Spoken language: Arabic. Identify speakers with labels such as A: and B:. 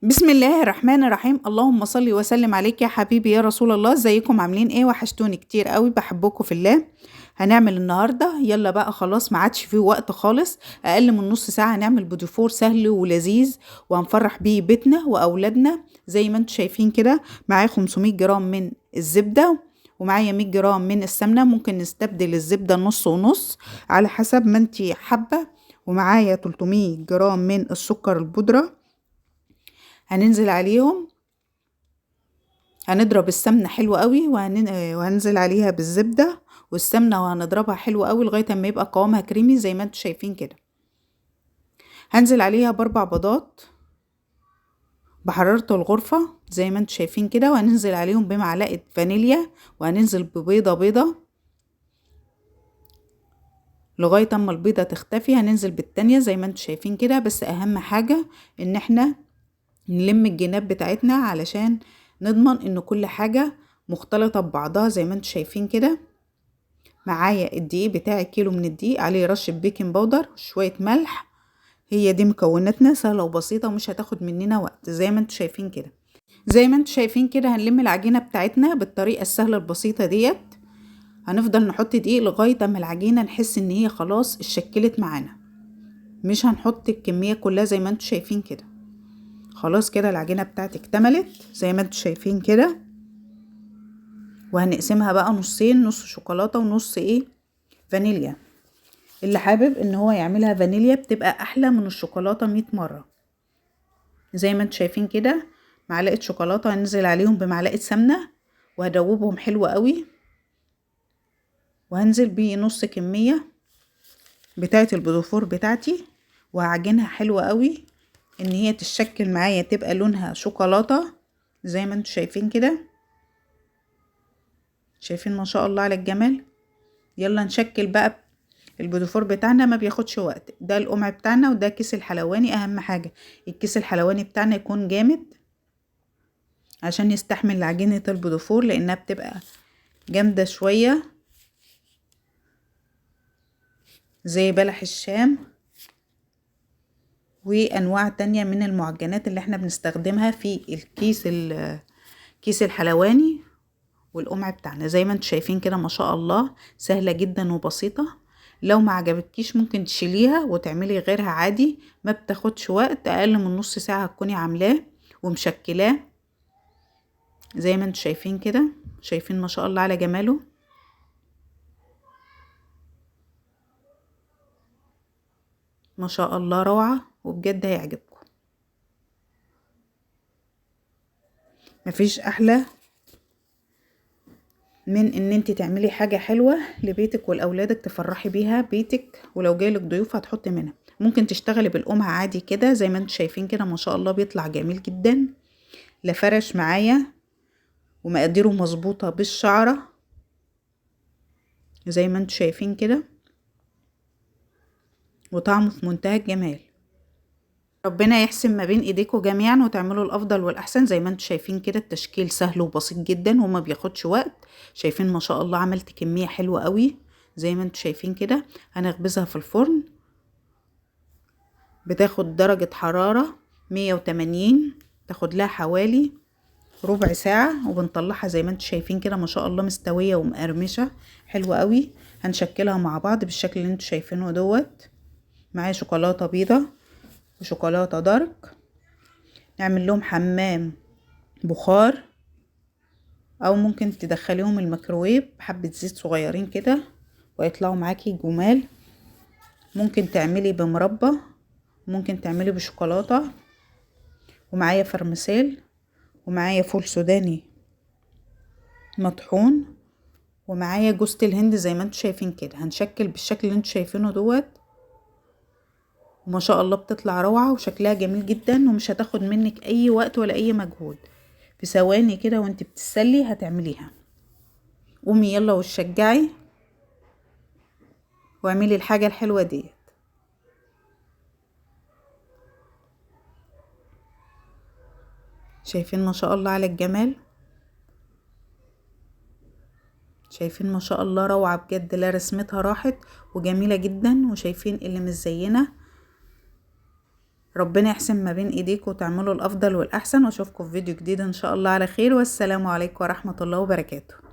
A: بسم الله الرحمن الرحيم. اللهم صل وسلم عليك يا حبيبي يا رسول الله. ازيكم عاملين ايه؟ وحشتوني كتير قوي، بحبكم في الله. هنعمل النهارده، يلا بقى خلاص ما عادش فيه وقت خالص، اقل من نص ساعه هنعمل بوديفور سهل ولذيذ وهنفرح بيه بيتنا واولادنا. زي ما انتم شايفين كده، معايا 500 جرام من الزبده ومعايا 100 جرام من السمنه، ممكن نستبدل الزبده نص ونص على حسب ما انتي حابه. ومعايا 300 جرام من السكر البودره، هننزل عليهم. هنضرب السمنة حلو قوي وهننزل عليها بالزبدة والسمنة، وهنضربها حلو قوي لغاية ما يبقى قوامها كريمي زي ما انتم شايفين كده. هنزل عليها باربع بيضات بحرارة الغرفة زي ما انتم شايفين كده، وهننزل عليهم بمعلقة فانيليا، وهننزل ببيضة بيضة لغاية اما البيضة تختفي. هننزل بالتانية زي ما انتم شايفين كده، بس اهم حاجة ان احنا نلم الجناب بتاعتنا علشان نضمن ان كل حاجة مختلطة ببعضها زي ما انتم شايفين كده. معايا الدقيق بتاعي، كيلو من الدقيق، عليه رشة بيكنج باودر، شوية ملح. هي دي مكوناتنا، سهلة وبسيطة ومش هتاخد مننا وقت زي ما انتم شايفين كده. زي ما انتم شايفين كده هنلم العجينة بتاعتنا بالطريقة السهلة البسيطة ديت. هنفضل نحط دقيق لغاية اما العجينة نحس ان هي خلاص اتشكلت معانا، مش هنحط الكمية كلها زي ما انتم شايفين كده. خلاص كده العجينة بتاعتي اكتملت زي ما انتم شايفين كده. وهنقسمها بقى نصين، نص شوكولاتة ونص فانيليا. اللي حابب ان هو يعملها فانيليا بتبقى احلى من الشوكولاتة 100 مرة. زي ما انتم شايفين كده، معلقة شوكولاتة هنزل عليهم بمعلقة سمنة وهدوبهم حلو قوي، وهنزل بيه نص كمية بتاعة البودوفور بتاعتي، وهعجنها حلوة قوي ان هي تشكل معايا تبقى لونها شوكولاتة زي ما انتم شايفين كده. شايفين ما شاء الله على الجمال. يلا نشكل بقى. البودوفور بتاعنا ما بياخدش وقت، ده القمع بتاعنا وده كيس الحلواني. اهم حاجة الكيس الحلواني بتاعنا يكون جامد عشان يستحمل عجينة البودوفور، لانها بتبقى جامدة شوية زي بلح الشام وانواع تانية من المعجنات اللي احنا بنستخدمها في كيس الحلواني والقمع بتاعنا. زي ما انتم شايفين كده ما شاء الله، سهلة جدا وبسيطة. لو ما عجبتكيش ممكن تشيليها وتعملي غيرها عادي، ما بتاخدش وقت، اقل من نص ساعة هتكوني عاملاه ومشكلاه زي ما انتم شايفين كده. شايفين ما شاء الله على جماله. ما شاء الله روعة، وبجد هيعجبكم. مفيش احلى من ان انت تعملي حاجة حلوة لبيتك ولأولادك، تفرحي بيها بيتك، ولو جايلك ضيوف هتحطي منها. ممكن تشتغلي بالقمع عادي كده زي ما انتم شايفين كده ما شاء الله، بيطلع جميل جدا. لا فرش معايا، ومقاديره مظبوطة بالشعرة زي ما انتم شايفين كده، وطعمه في منتهى الجمال. ربنا يحسن ما بين ايديكم جميعا وتعملوا الافضل والاحسن. زي ما انتم شايفين كده التشكيل سهل وبسيط جدا وما بياخدش وقت. شايفين ما شاء الله عملت كمية حلوة قوي زي ما انتم شايفين كده. هنخبزها في الفرن، بتاخد درجة حرارة 180، تاخد لها حوالي ربع ساعة، وبنطلعها زي ما انتم شايفين كده ما شاء الله مستوية ومقرمشة حلوة قوي. هنشكلها مع بعض بالشكل اللي انتم شايفينه دوت. معايا شوكولاتة بيضة وشوكولاتة دارك، نعمل لهم حمام بخار، او ممكن تدخليهم الميكروويف بحبة زيت صغيرين كده ويطلعوا معاكي جمال. ممكن تعملي بمربى، ممكن تعملي بشوكولاتة. ومعايا فرمسيل، ومعايا فول سوداني مطحون، ومعايا جوزة الهند زي ما انتم شايفين كده. هنشكل بالشكل اللي انتم شايفينه دوت، وما شاء الله بتطلع روعة وشكلها جميل جدا، ومش هتاخد منك اي وقت ولا اي مجهود. في ثواني كده وانت بتتسلي هتعمليها. قومي يلا وشجعي واعملي الحاجة الحلوة دي. شايفين ما شاء الله على الجمال. شايفين ما شاء الله روعة بجد، لا رسمتها راحت وجميلة جدا. وشايفين اللي مزينة ربنا يحسن ما بين ايديكم وتعملوا الافضل والاحسن، واشوفكم في فيديو جديد ان شاء الله على خير، والسلام عليكم ورحمة الله وبركاته.